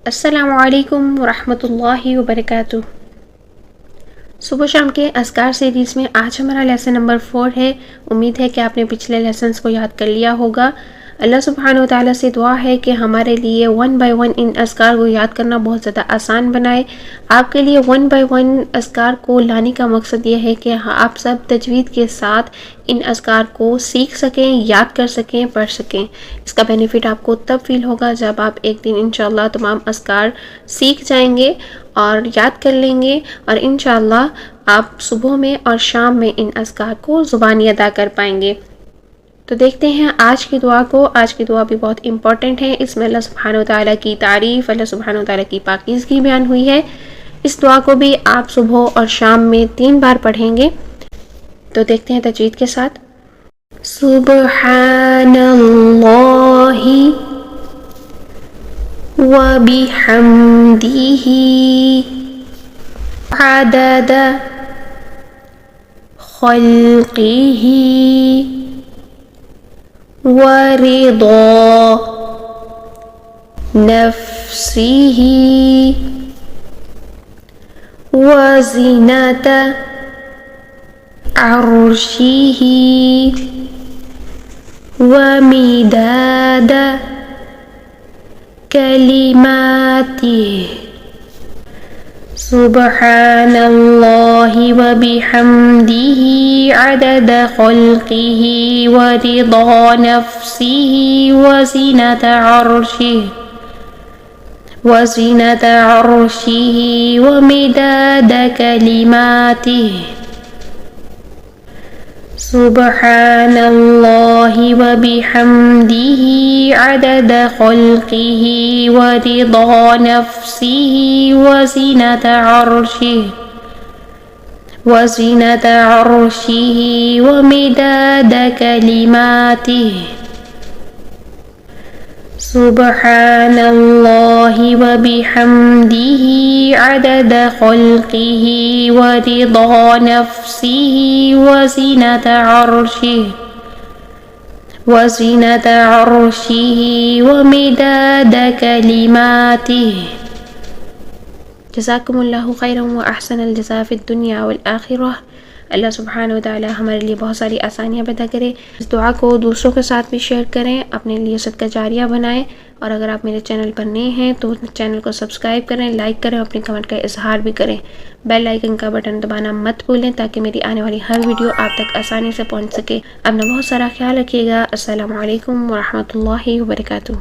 अस्सलामु अलैकुम वरहमतुल्लाहि वबरकातुह। सुबह शाम के अस्कार सीरीज़ में आज हमारा लेसन नंबर 4 है। उम्मीद है कि आपने पिछले लेसन्स को याद कर लिया होगा। अल्लाह सुब्हानहू व तआला से दुआ है कि हमारे लिए 1 बाय 1 इन अस्कार को याद करना बहुत ज़्यादा आसान बनाए। आपके लिए 1 बाय 1 अस्कार को लाने का मकसद ये है कि आप सब तजवीद के साथ इन अस्कार को सीख सकें, याद कर सकें, पढ़ सकें। इसका बेनिफिट आपको तब फील होगा जब आप एक दिन इंशाअल्लाह तमाम अस्कार सीख जाएंगे और याद कर लेंगे और इंशाअल्लाह आप सुबह में और शाम में इन अस्कार को ज़ुबानी अदा कर पाएंगे। तो देखते हैं आज की दुआ को। आज की दुआ भी बहुत इंपॉर्टेंट है। इसमें अल्लाह सुब्हानहू व तआला की तारीफ़, अल्लाह सुब्हानहू व तआला की पाकीज़गी बयान हुई है। इस दुआ को भी आप सुबह और शाम में 3 बार पढ़ेंगे। तो देखते हैं तजवीद के साथ। सुब्हानल्लाहि व बिहम्दिही अदद खल्क़िही व रिदा नफ्सिही व ज़ीनत अर्शिही व मिदाद कलिमातिही। सुब्हानल्लाहि व बिहम्दिही अदद खल्क़िही व रिदा नफ्सिही व ज़ीनत अर्शिही व मिदाद कलिमातिही। सुब्हानल्लाहि व बिहम्दिही अदद खल्क़िही व रिदा नफ्सिही व ज़ीनत अर्शिही व मिदाद कलिमातिही। सुब्हानल्लाहि व बिहम्दिही अदद खल्क़िही व रिदा नफ्सिही व ज़ीनत अर्शिही व मिदाद कलिमातिही। जज़ाकुमुल्लाहु खैरन व अहसनल जज़ा फ़िद दुनिया वल आखिरह। अल्लाह सुब्हानहू व तआला हमारे लिए बहुत सारी आसानियाँ पैदा करे। इस दुआ को दूसरों के साथ भी शेयर करें, अपने लिए सदका जारिया बनाएं। और अगर आप मेरे चैनल पर नए हैं तो चैनल को सब्सक्राइब करें, लाइक करें, अपने कमेंट का इजहार भी करें। बेल आइकन का बटन दबाना मत भूलें ताकि मेरी आने वाली हर वीडियो आप तक आसानी से पहुँच सके। अपना बहुत सारा ख्याल रखिएगा। अस्सलामु अलैकुम व रहमतुल्लाहि व बरकातुहू।